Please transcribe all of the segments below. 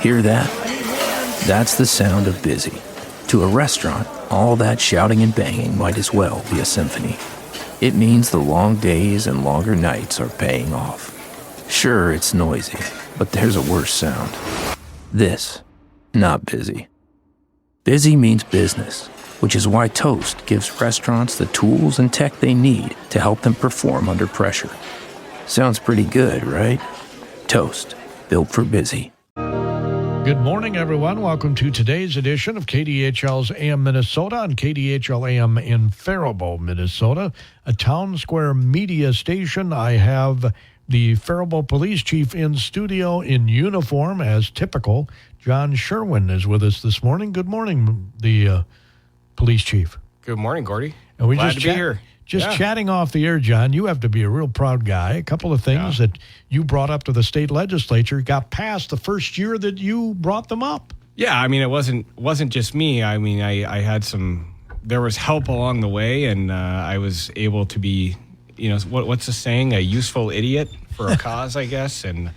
Hear that? That's the sound of busy. To a restaurant, all that shouting and banging might as well be a symphony. It means the long days and longer nights are paying off. Sure, it's noisy, but there's a worse sound. This, not busy. Busy means business, which is why Toast gives restaurants the tools and tech they need to help them perform under pressure. Sounds pretty good, right? Toast, built for busy. Good morning, everyone. Welcome to today's edition of KDHL's AM Minnesota on KDHL AM in Faribault, Minnesota, a town square media station. I have the Faribault Police Chief in studio in uniform, as typical. John Sherwin is with us this morning. Good morning, the Police Chief. Good morning, Gordy. And we Glad to be here. Chatting off the air, John, you have to be a real proud guy. A couple of things that you brought up to the state legislature got passed the first year that you brought them up. Yeah, I mean, it wasn't just me. I mean, I had there was help along the way, and I was able to be, what's the saying? A useful idiot for a cause, I guess. And,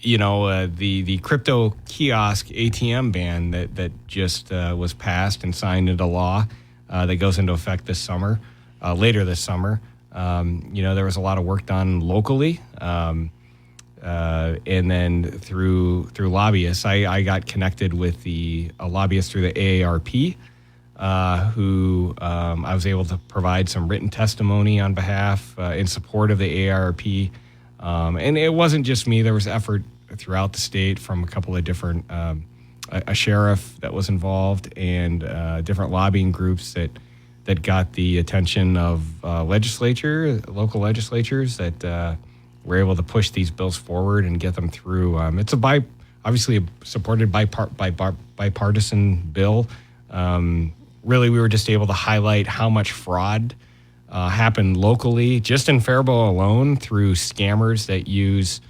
the Crypto Kiosk ATM ban that just was passed and signed into law. That goes into effect this summer, later this summer. There was a lot of work done locally, and then through lobbyists. I got connected with a lobbyist through the AARP, who I was able to provide some written testimony on behalf in support of the AARP. And it wasn't just me. There was effort throughout the state from a couple of different a sheriff that was involved and different lobbying groups that got the attention of local legislatures that were able to push these bills forward and get them through. It's obviously supported bipartisan bill. Really, we were just able to highlight how much fraud happened locally, just in Faribault alone, through scammers that use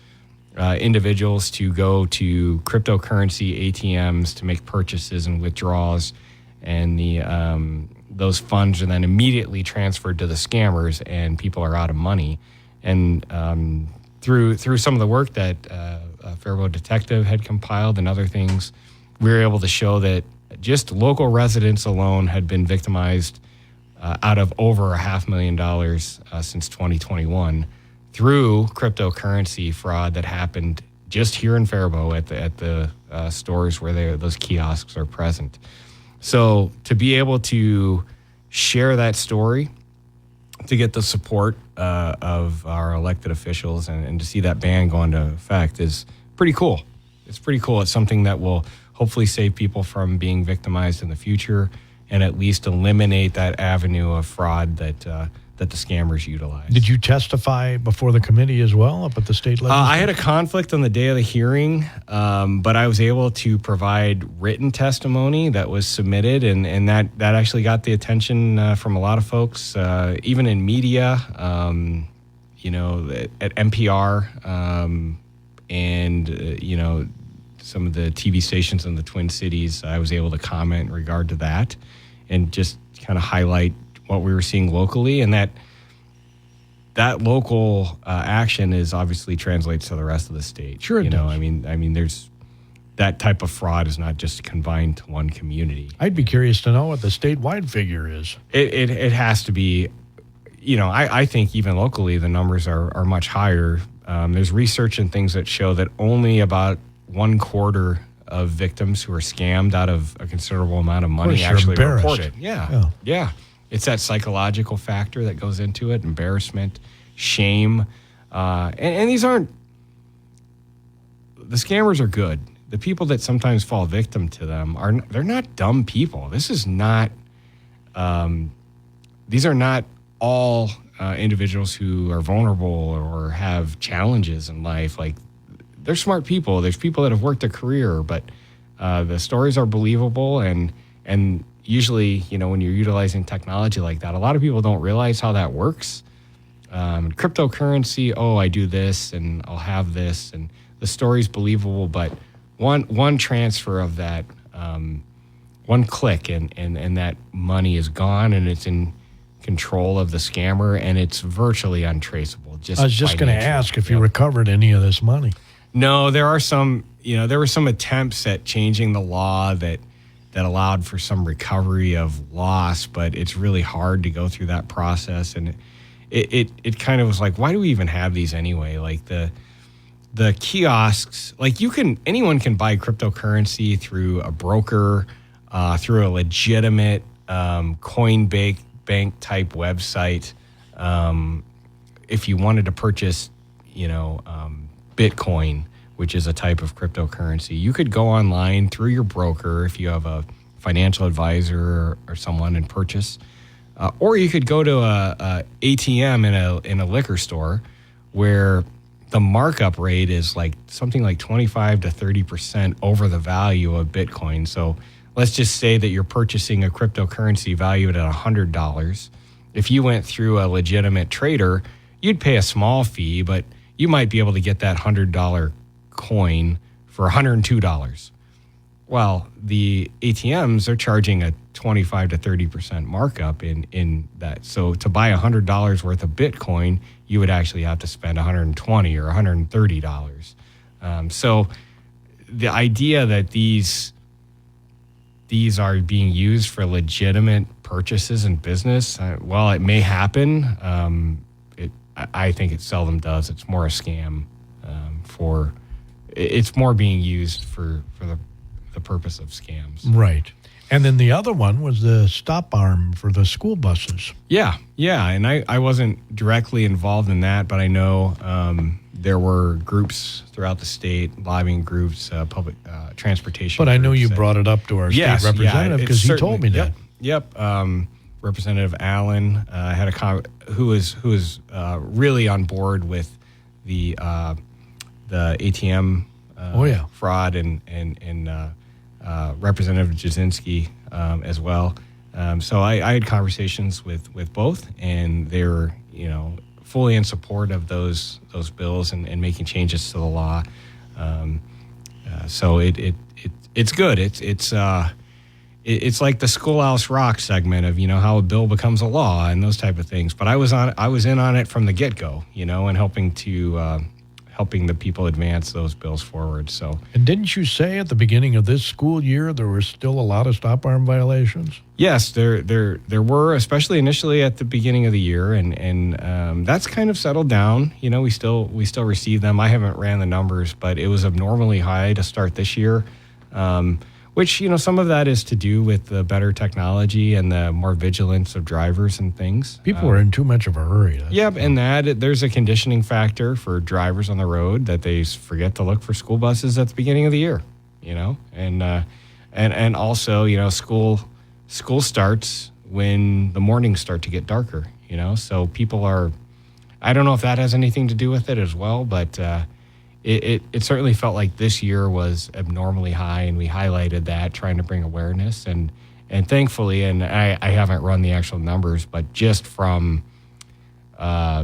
individuals to go to cryptocurrency ATMs to make purchases and withdrawals, and those funds are then immediately transferred to the scammers, and people are out of money. And through some of the work that a Faribault detective had compiled and other things, we were able to show that just local residents alone had been victimized out of over $500,000 since 2021. Through cryptocurrency fraud that happened just here in Faribault at the stores where those kiosks are present. So to be able to share that story, to get the support of our elected officials and to see that ban go into effect is pretty cool. It's pretty cool. It's something that will hopefully save people from being victimized in the future and at least eliminate that avenue of fraud that the scammers utilize. Did you testify before the committee as well up at the state legislature? I had a conflict on the day of the hearing, but I was able to provide written testimony that was submitted, and that actually got the attention from a lot of folks, even in media, at NPR, and some of the TV stations in the Twin Cities. I was able to comment in regard to that and just kind of highlight what we were seeing locally, and that local action is obviously translates to the rest of the state. Sure, it does. I mean, there's that type of fraud is not just confined to one community. I'd be curious to know what the statewide figure is. It has to be. I think even locally the numbers are much higher. There's research and things that show that only about 1/4 of victims who are scammed out of a considerable amount of money actually report it. Yeah. It's that psychological factor that goes into it, embarrassment, shame. And these aren't, the scammers are good. The people that sometimes fall victim to them they're not dumb people. This is not, these are not all individuals who are vulnerable or have challenges in life. Like, they're smart people. There's people that have worked a career, but the stories are believable and usually, when you're utilizing technology like that, a lot of people don't realize how that works. Cryptocurrency, I do this and I'll have this, and the story's believable, but one transfer of that, one click, and that money is gone, and it's in control of the scammer, and it's virtually untraceable. I was just going to ask if you recovered any of this money. No, there are some, there were some attempts at changing the law that allowed for some recovery of loss, but it's really hard to go through that process. And it kind of was like, why do we even have these anyway? Like the kiosks, like anyone can buy cryptocurrency through a broker, through a legitimate Coinbank type website. If you wanted to purchase, Bitcoin, which is a type of cryptocurrency, you could go online through your broker if you have a financial advisor or someone and purchase. Or you could go to a ATM in a liquor store where the markup rate is like something like 25 to 30% over the value of Bitcoin. So let's just say that you're purchasing a cryptocurrency valued at $100. If you went through a legitimate trader, you'd pay a small fee, but you might be able to get that $100 coin for $102. Well, the ATMs are charging a 25 to 30% markup in that. So to buy $100 worth of Bitcoin, you would actually have to spend $120 or $130. So the idea that these are being used for legitimate purchases in business, while it may happen, I think it seldom does. It's more a scam it's more being used for the purpose of scams. Right. And then the other one was the stop arm for the school buses. Yeah. And I wasn't directly involved in that, but I know there were groups throughout the state, lobbying groups, public transportation. But I know you brought it up to our state representative because he told me that. Yep. Representative Allen had who was really on board with the ATM fraud and Representative Jasinski as well. So I had conversations with both, and they were fully in support of those bills and making changes to the law. So it's good. It's like the Schoolhouse Rock segment of how a bill becomes a law and those type of things. But I was in on it from the get-go, and helping the people advance those bills forward. So, and didn't you say at the beginning of this school year there were still a lot of stop arm violations? Yes, there were, especially initially at the beginning of the year, and that's kind of settled down. We still receive them. I haven't ran the numbers, but it was abnormally high to start this year. Which, some of that is to do with the better technology and the more vigilance of drivers and things. People are in too much of a hurry. And there's a conditioning factor for drivers on the road that they forget to look for school buses at the beginning of the year, and also, school starts when the mornings start to get darker, so people are, I don't know if that has anything to do with it as well, but It certainly felt like this year was abnormally high, and we highlighted that, trying to bring awareness. And thankfully, and I haven't run the actual numbers, but just from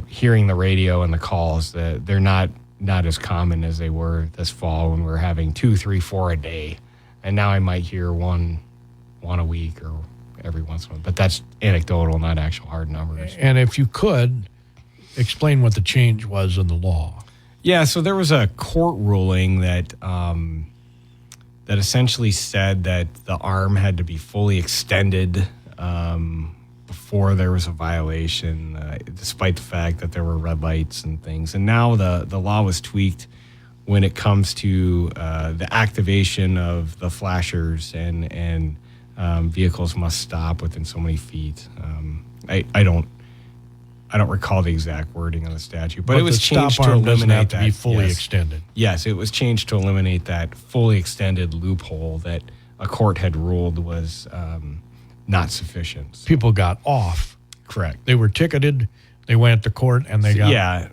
hearing the radio and the calls, that they're not as common as they were this fall when we were having 2, 3, 4 a day. And now I might hear one a week or every once in a while. But that's anecdotal, not actual hard numbers. And if you could, explain what the change was in the law. Yeah, so there was a court ruling that essentially said that the arm had to be fully extended before there was a violation, despite the fact that there were red lights and things. And now the law was tweaked when it comes to the activation of the flashers and vehicles must stop within so many feet. I don't recall the exact wording of the statute, but it was changed to eliminate that. To be fully extended. Yes, it was changed to eliminate that fully extended loophole that a court had ruled was not sufficient. So. People got off. Correct. They were ticketed. They went to court and they got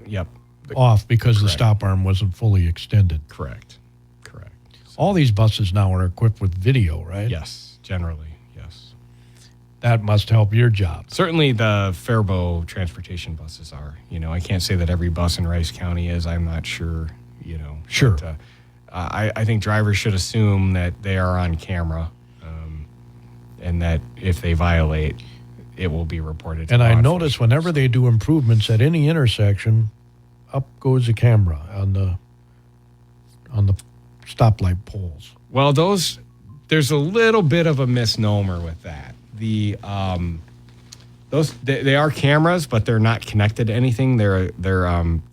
off because the stop arm wasn't fully extended. Correct. So. All these buses now are equipped with video, right? Yes, generally. That must help your job. Certainly the Faribault transportation buses are. I can't say that every bus in Rice County is. I'm not sure, Sure. But, I think drivers should assume that they are on camera and that if they violate, it will be reported. And I notice whenever they do improvements at any intersection, up goes a camera on the stoplight poles. Well, there's a little bit of a misnomer with that. They are cameras, but they're not connected to anything. They're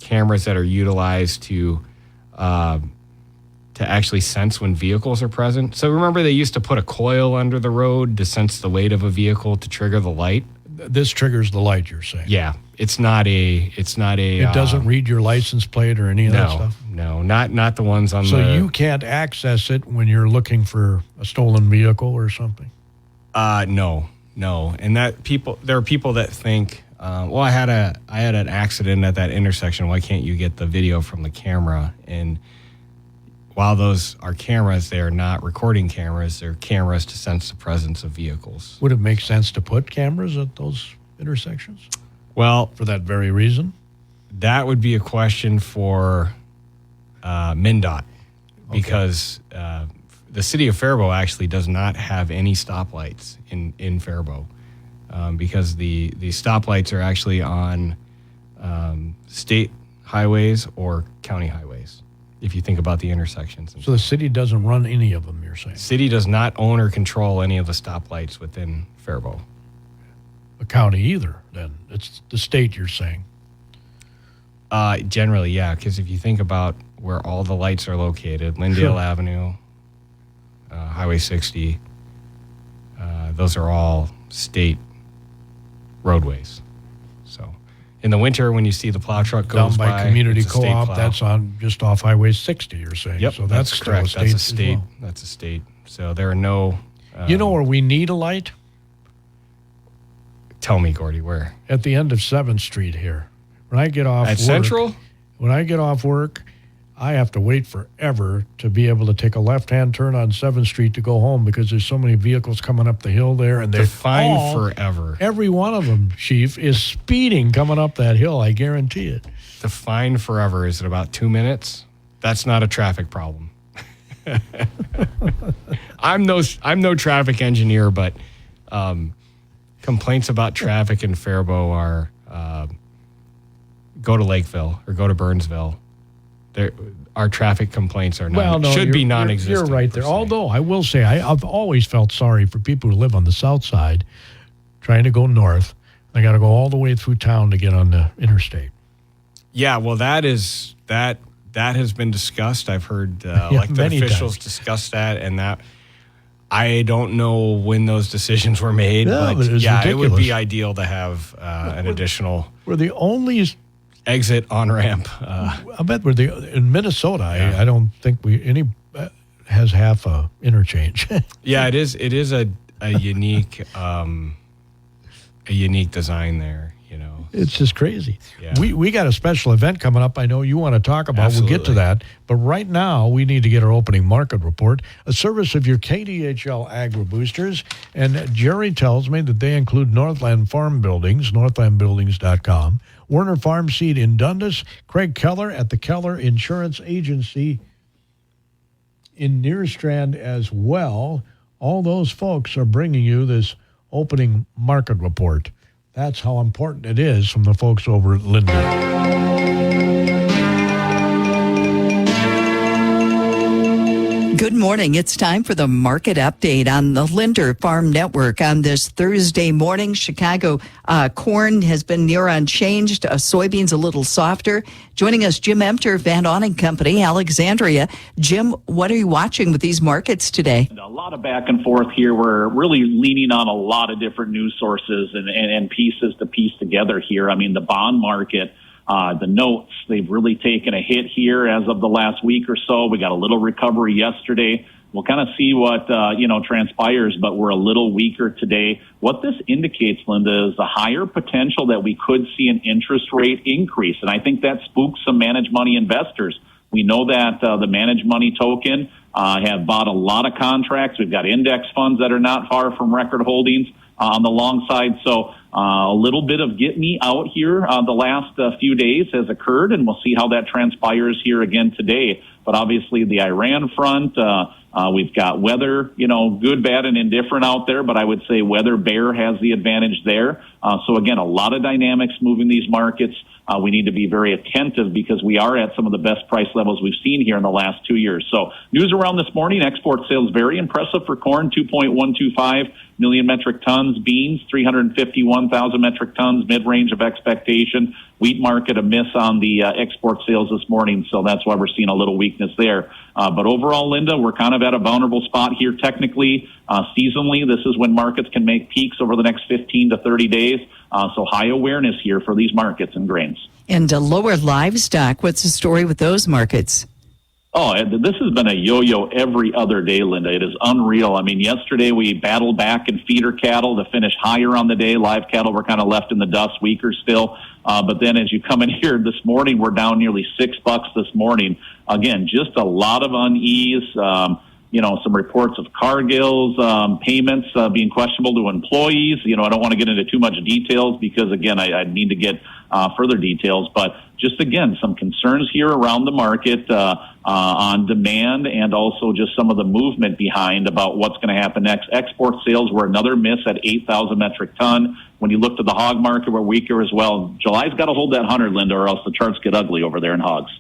cameras that are utilized to actually sense when vehicles are present. So remember, they used to put a coil under the road to sense the weight of a vehicle to trigger the light. This triggers the light, you're saying? Yeah, it's not a. It doesn't read your license plate or any of that stuff. No, not the ones on. So you can't access it when you're looking for a stolen vehicle or something. No, and there are people that think, well, I had an accident at that intersection. Why can't you get the video from the camera? And while those are cameras, they are not recording cameras. They're cameras to sense the presence of vehicles. Would it make sense to put cameras at those intersections? Well, for that very reason? That would be a question for MnDOT, because the city of Faribault actually does not have any stoplights in Faribault, because the stoplights are actually on state highways or county highways, if you think about the intersections. So the city doesn't run any of them, you're saying? City does not own or control any of the stoplights within Faribault. The county either, then? It's the state, you're saying? Generally, yeah, because if you think about where all the lights are located, Lyndale Avenue, Highway 60, those are all state roadways. So in the winter, when you see the plow truck goes down by Community Co-op, that's on just off Highway 60, you're saying? Yep, so that's correct. That's a state. Well. That's a state. So there are no... you know where we need a light? Tell me, Gordy, where? At the end of 7th Street here. When I get off At work, Central? When I get off work, I have to wait forever to be able to take a left-hand turn on 7th Street to go home because there's so many vehicles coming up the hill there. And they're fine forever. Every one of them, Chief, is speeding coming up that hill. I guarantee it. The fine forever is at about 2 minutes. That's not a traffic problem. I'm no traffic engineer, but complaints about traffic in Faribault are go to Lakeville or go to Burnsville. Our traffic complaints are should be non-existent. You're right there. Although I will say I've always felt sorry for people who live on the south side trying to go north. They got to go all the way through town to get on the interstate. Yeah, well, that has been discussed. I've heard elected officials discuss that, and that I don't know when those decisions were made. Yeah, but ridiculous. It would be ideal to have an additional. We're the only exit on ramp. I bet in Minnesota. Yeah. I don't think any has half a interchange. Yeah, it is a unique design there. You know, it's just crazy. Yeah. We got a special event coming up. I know you want to talk about. Absolutely. We'll get to that. But right now we need to get our opening market report, a service of your KDHL Agri Boosters. And Jerry tells me that they include Northland Farm Buildings, northlandbuildings.com. Werner Farm Seed in Dundas, Craig Keller at the Keller Insurance Agency in Nearstrand as well. All those folks are bringing you this opening market report. That's how important it is from the folks over at Linden. Good morning. It's time for the market update on the Linder Farm Network on this Thursday morning. Chicago corn has been near unchanged. Soybeans a little softer. Joining us, Jim Emter, Van Awning Company, Alexandria. Jim, what are you watching with these markets today? A lot of back and forth here. We're really leaning on a lot of different news sources and pieces to piece together here. I mean, the bond market, the notes, they've really taken a hit here as of the last week or so. We got a little recovery yesterday. We'll kind of see what, transpires, but we're a little weaker today. What this indicates, Linda, is a higher potential that we could see an interest rate increase. And I think that spooks some managed money investors. We know that the managed money token have bought a lot of contracts. We've got index funds that are not far from record holdings on the long side. So a little bit of get me out here the last few days has occurred, and we'll see how that transpires here again today. But obviously the Iran front, we've got weather, good, bad, and indifferent out there. But I would say weather bear has the advantage there. So again, a lot of dynamics moving these markets. We need to be very attentive because we are at some of the best price levels we've seen here in the last 2 years. So news around this morning, export sales very impressive for corn, 2.125 million metric tons. Beans, 351,000 metric tons, mid-range of expectation. Wheat market a miss on the export sales this morning, so that's why we're seeing a little weakness there. But overall, Linda, we're kind of at a vulnerable spot here technically. Seasonally, this is when markets can make peaks over the next 15 to 30 days. So high awareness here for these markets and grains. And lower livestock, what's the story with those markets? Oh, this has been a yo-yo every other day, Linda. It is unreal. I mean, yesterday we battled back in feeder cattle to finish higher on the day. Live cattle were kind of left in the dust, weaker still. But then as you come in here this morning, we're down nearly $6 this morning. Again, just a lot of unease. Some reports of Cargill's payments being questionable to employees. I don't want to get into too much details because, again, I need to get further details. But just, again, some concerns here around the market on demand and also just some of the movement behind about what's going to happen next. Export sales were another miss at 8,000 metric ton. When you looked at the hog market, we're weaker as well. July's got to hold that 100, Linda, or else the charts get ugly over there in hogs.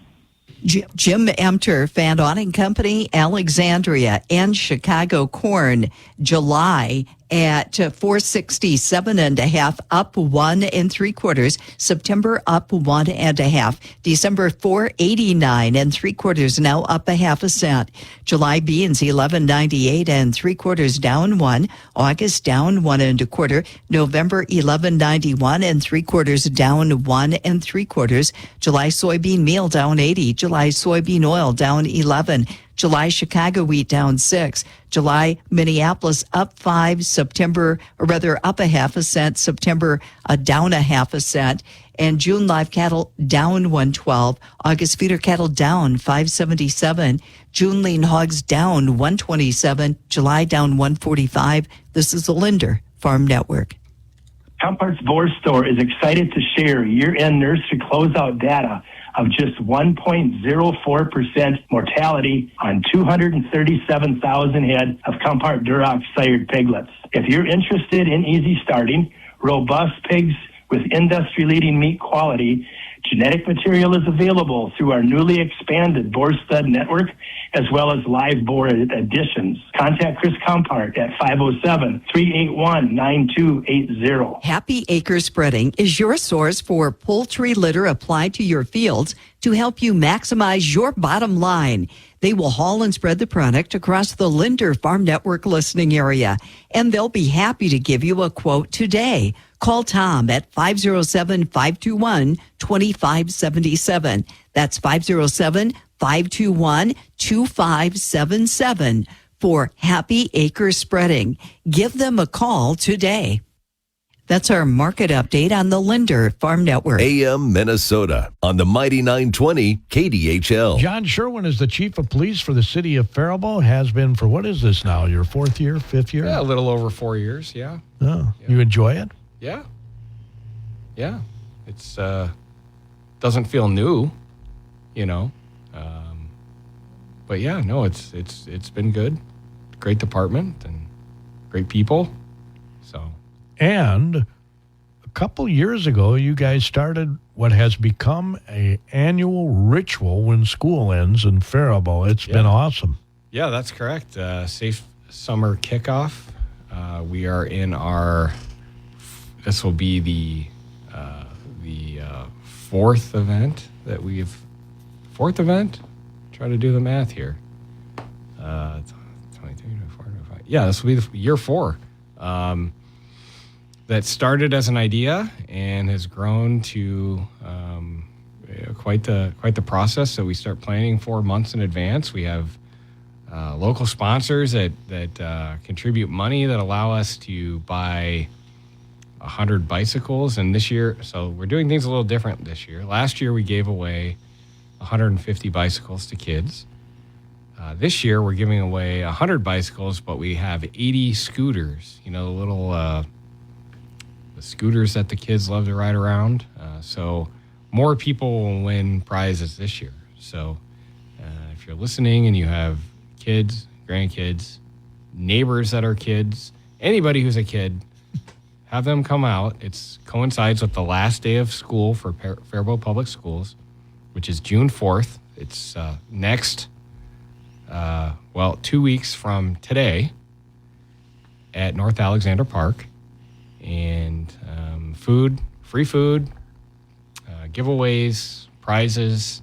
Jim Emter, Van Awning Company, Alexandria, and Chicago corn, July at 467.5, up 1 3/4. September up 1 1/2. December 489 3/4, now up 0.5 cent. July beans 11.98 3/4, down 1. August down 1 1/4. November 11.91 3/4, down 1 3/4. July soybean meal down 80. July soybean oil down 11. July Chicago wheat down 6. July Minneapolis up 5. September, or rather up 0.5 cent. September down 0.5 cent. And June live cattle down 112. August feeder cattle down 577. June lean hogs down 127. July down 145. This is the Linder Farm Network. Compart's Boar Store is excited to share year-end nursery closeout data of just 1.04% mortality on 237,000 head of Compart Duroc sired piglets. If you're interested in easy starting, robust pigs with industry-leading meat quality, genetic material is available through our newly expanded boar stud network, as well as live boar additions. Contact Chris Compart at 507-381-9280. Happy Acre Spreading is your source for poultry litter applied to your fields to help you maximize your bottom line. They will haul and spread the product across the Linder Farm Network listening area, and they'll be happy to give you a quote today. Call Tom at 507-521-2577. That's 507-521-2577 for Happy Acre Spreading. Give them a call today. That's our market update on the Linder Farm Network. AM Minnesota on the Mighty 920 KDHL. John Sherwin is the chief of police for the city of Faribault. Has been for, what is this now, your 4th year, 5th year? Yeah, a little over 4 years, yeah. Oh, yeah. You enjoy it? Yeah. Yeah. It's doesn't feel new, but yeah, no, it's been good. Great department and great people. So. And a couple years ago, you guys started what has become an annual ritual when school ends in Faribault. It's been awesome. Yeah, that's correct. Safe summer kickoff. We are in this will be the 4th event that fourth event? Try to do the math here. 23, 24, 25. Yeah, this will be year 4. That started as an idea and has grown to quite the process. So we start planning 4 months in advance. We have local sponsors that contribute money that allow us to buy 100 bicycles. And this year, so we're doing things a little different this year. Last year we gave away 150 bicycles to kids. This year we're giving away 100 bicycles, but we have 80 scooters. The little the scooters that the kids love to ride around. So more people will win prizes this year. So if if you're listening and you have kids, grandkids, neighbors that are kids, anybody who's a kid, have them come out. It coincides with the last day of school for Faribault Public Schools, which is June 4th. It's next, 2 weeks from today at North Alexander Park. And free food, giveaways, prizes,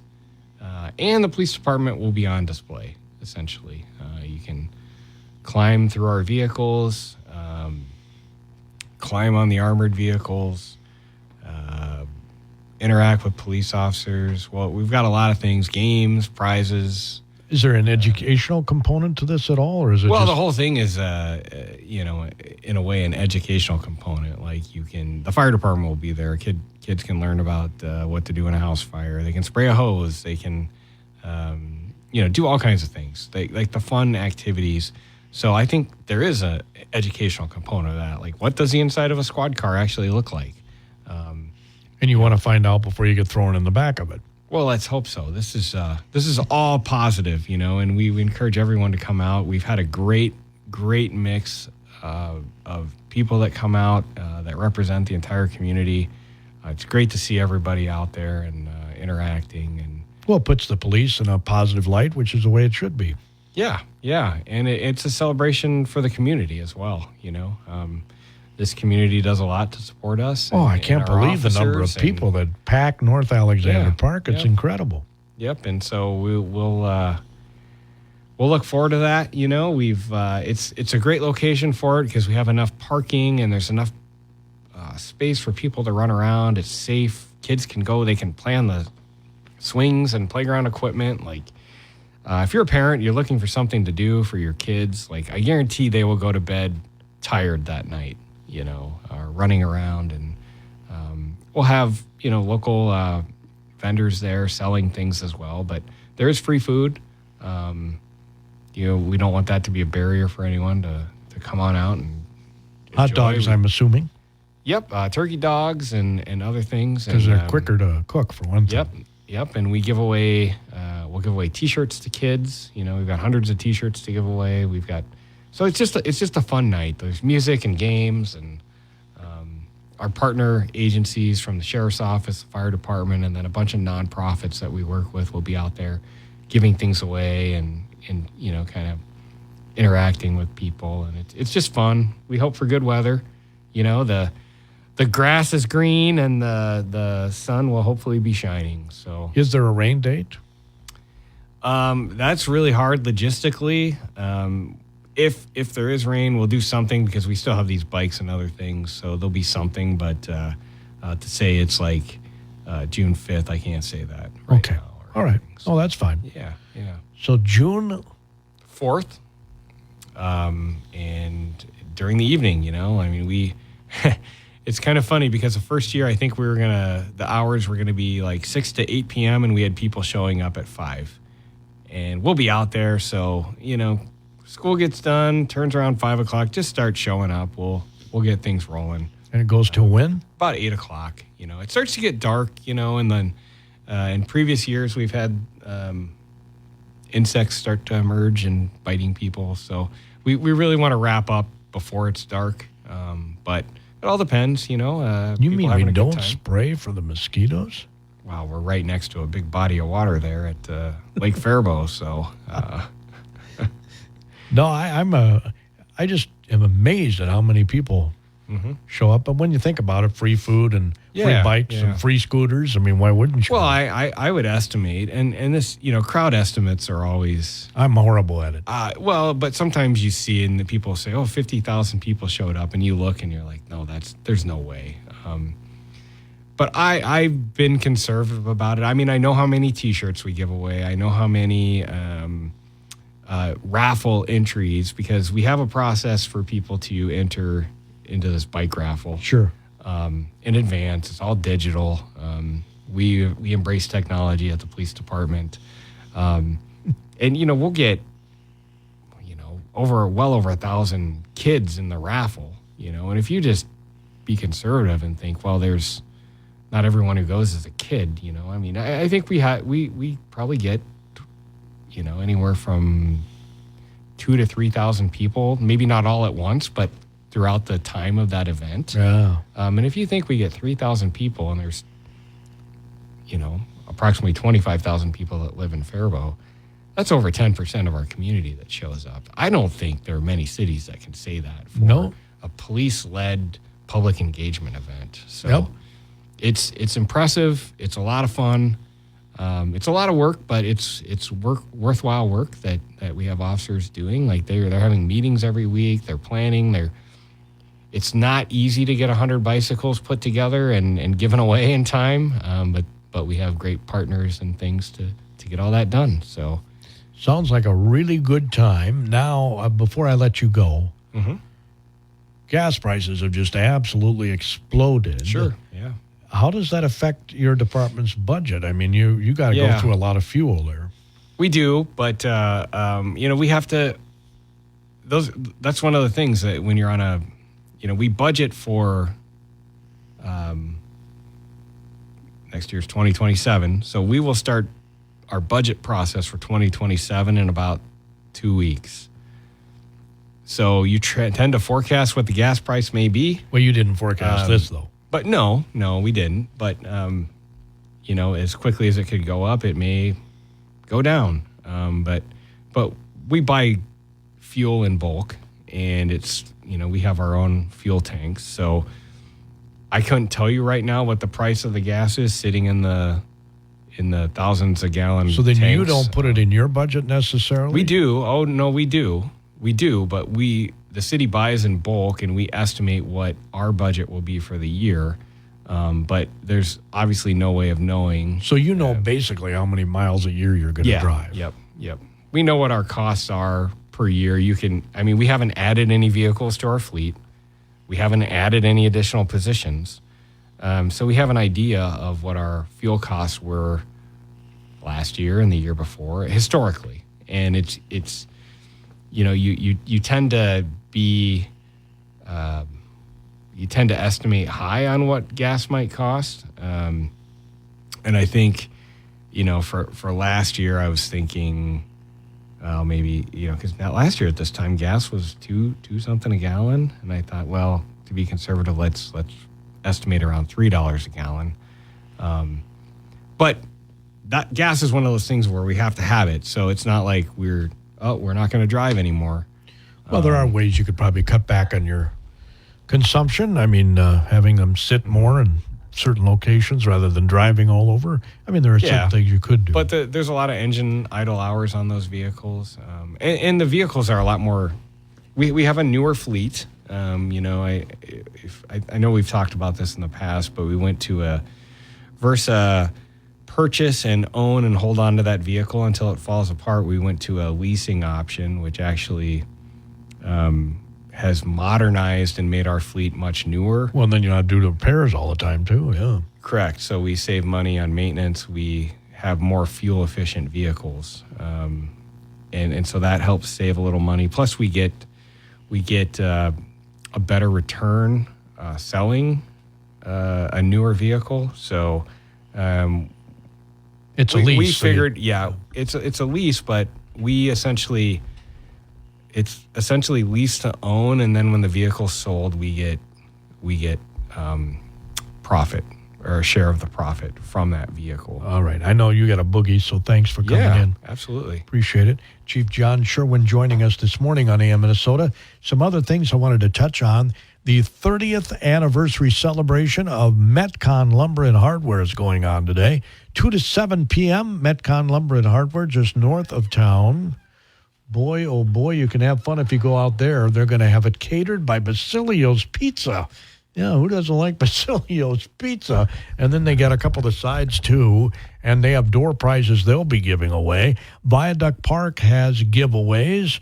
and the police department will be on display, essentially. You can climb through our vehicles, climb on the armored vehicles, interact with police officers. Well, we've got a lot of things, games, prizes. Is there an educational component to this at all, or is it? Well, the whole thing is, in a way, an educational component. Like the fire department will be there. Kids can learn about what to do in a house fire. They can spray a hose. They can, do all kinds of things. Like the fun activities. So I think there is a educational component of that. Like, what does the inside of a squad car actually look like? And you want to find out before you get thrown in the back of it. Well, let's hope so. This is all positive, and we encourage everyone to come out. We've had a great mix of people that come out that represent the entire community. It's great to see everybody out there and interacting. And well, it puts the police in a positive light, which is the way it should be. Yeah, and it's a celebration for the community as well. This community does a lot to support us. I can't believe the number of people that pack North Alexander Park. It's incredible. Yep, and so we'll look forward to that. We've it's a great location for it because we have enough parking and there's enough space for people to run around. It's safe. Kids can go. They can play on the swings and playground equipment. Like, if you're a parent, you're looking for something to do for your kids. Like, I guarantee they will go to bed tired that night. Running around, and we'll have local vendors there selling things as well. But there is free food. We don't want that to be a barrier for anyone to come on out and hot dogs. I'm assuming. Yep, turkey dogs and other things because they're quicker to cook for one thing. Yep, and we give away. We'll give away T-shirts to kids. We've got hundreds of T-shirts to give away. We've got. So it's just a fun night. There's music and games and our partner agencies from the sheriff's office, the fire department, and then a bunch of nonprofits that we work with will be out there giving things away and kind of interacting with people. And it's just fun. We hope for good weather. The grass is green and the sun will hopefully be shining. So is there a rain date? That's really hard logistically. If there is rain, we'll do something because we still have these bikes and other things, so there'll be something. But to say it's like June 5th, I can't say that right okay. now. All right. Oh, that's fine. Yeah. So June 4th, and during the evening, we it's kind of funny because the first year I think the hours were gonna be like 6 to 8 p.m. and we had people showing up at 5, and we'll be out there. So school gets done, turns around 5 o'clock, just start showing up. We'll get things rolling. And it goes till when? About 8 o'clock. It starts to get dark, and then in previous years we've had insects start to emerge and biting people. So we really want to wrap up before it's dark. But it all depends, You mean we don't spray for the mosquitoes? Wow, we're right next to a big body of water there at Lake Faribault, so... No, I just am amazed at how many people show up. But when you think about it, free food and free bikes and free scooters, I mean, why wouldn't you? Well, I would estimate, and this, crowd estimates are always... I'm horrible at it. But sometimes you see and the people say, 50,000 people showed up, and you look and you're like, no, there's no way. But I've been conservative about it. I mean, I know how many T-shirts we give away. I know how many... raffle entries, because we have a process for people to enter into this bike raffle. Sure. In advance. It's all digital. We embrace technology at the police department. And, we'll get, well over 1,000 kids in the raffle, and if you just be conservative and think, well, there's not everyone who goes is a kid, I mean, I think we probably get, anywhere from 2,000 to 3,000 people, maybe not all at once, but throughout the time of that event. Yeah. And if you think we get 3,000 people and there's, approximately 25,000 people that live in Faribault, that's over 10% of our community that shows up. I don't think there are many cities that can say that for a police-led public engagement event. So it's impressive. It's a lot of fun. It's a lot of work, but it's worthwhile work that we have officers doing. Like they're having meetings every week. They're planning. It's not easy to get 100 bicycles put together and given away in time, but we have great partners and things to get all that done. So sounds like a really good time. Now, before I let you go, gas prices have just absolutely exploded. Sure, yeah. How does that affect your department's budget? I mean, you got to go through a lot of fuel there. We do, but we have to. That's one of the things that when you're on we budget for next year's 2027. So we will start our budget process for 2027 in about 2 weeks. So you tend to forecast what the gas price may be. Well, you didn't forecast this, though. But no, we didn't. But, as quickly as it could go up, it may go down. But we buy fuel in bulk, and it's, we have our own fuel tanks. So I couldn't tell you right now what the price of the gas is sitting in the thousands of gallon So then tanks. you don't put it in your budget necessarily? We do. Oh, no, we do. We do, but the city buys in bulk, and we estimate what our budget will be for the year. But there's obviously no way of knowing. So basically how many miles a year you're going to drive. Yep. We know what our costs are per year. We haven't added any vehicles to our fleet. We haven't added any additional positions. So we have an idea of what our fuel costs were last year and the year before, historically. And it's you tend to be, you tend to estimate high on what gas might cost. And I think, for last year, I was thinking, maybe, because last year at this time, gas was two something a gallon. And I thought, well, to be conservative, let's estimate around $3 a gallon. But that gas is one of those things where we have to have it. So it's not like we're not going to drive anymore. Well, there are ways you could probably cut back on your consumption. I mean, having them sit more in certain locations rather than driving all over. I mean, there are certain things you could do. But there's a lot of engine idle hours on those vehicles. And the vehicles are a lot more... We have a newer fleet. I know we've talked about this in the past, but we went to a Versa purchase and own and hold on to that vehicle until it falls apart. We went to a leasing option, which actually has modernized and made our fleet much newer. Well, then you don't have to do the repairs all the time, too, yeah. Correct. So we save money on maintenance. We have more fuel-efficient vehicles. And so that helps save a little money. Plus, we get a better return selling a newer vehicle. So it's a lease. We figured, it's a lease, but it's essentially lease to own, and then when the vehicle's sold, we get profit or a share of the profit from that vehicle. All right. I know you got a boogie, so thanks for coming in. Absolutely. Appreciate it. Chief John Sherwin joining us this morning on AM Minnesota. Some other things I wanted to touch on. The 30th anniversary celebration of Metcon Lumber and Hardware is going on today. 2 to 7 p.m., Metcon Lumber and Hardware, just north of town. Boy, oh boy, you can have fun if you go out there. They're going to have it catered by Basilio's Pizza. Yeah, who doesn't like Basilio's Pizza? And then they got a couple of sides, too, and they have door prizes they'll be giving away. Viaduct Park has giveaways,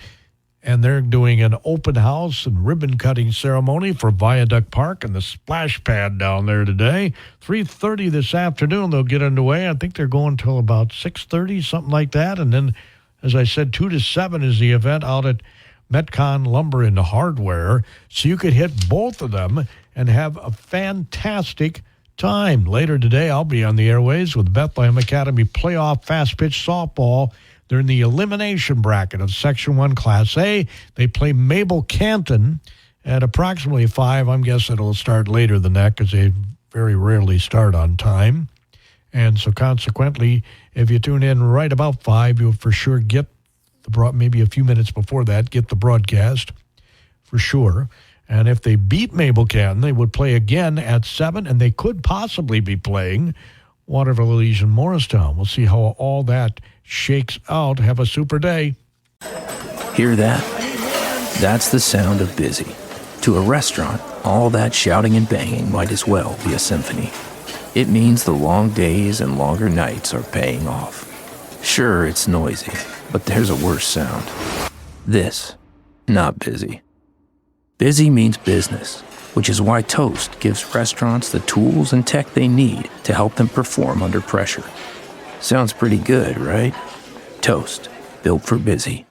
and they're doing an open house and ribbon-cutting ceremony for Viaduct Park and the splash pad down there today. 3:30 this afternoon, they'll get underway. I think they're going till about 6:30, something like that. And then, as I said, 2 to 7 is the event out at Metcon Lumber and Hardware. So you could hit both of them and have a fantastic time. Later today, I'll be on the airways with Bethlehem Academy playoff fast pitch softball. They're in the elimination bracket of Section 1 Class A. They play Mabel Canton at approximately 5. I'm guessing it'll start later than that because they very rarely start on time. And so consequently, if you tune in right about 5, you'll for sure get maybe a few minutes before that, get the broadcast for sure. And if they beat Mabel Canton, they would play again at 7, and they could possibly be playing Waterville, Elysian, Morristown. We'll see how all that shakes out. Have a super day. Hear that? That's the sound of busy. To a restaurant, all that shouting and banging might as well be a symphony. It means the long days and longer nights are paying off. Sure, it's noisy, but there's a worse sound. This, not busy. Busy means business, which is why Toast gives restaurants the tools and tech they need to help them perform under pressure. Sounds pretty good, right? Toast, built for busy.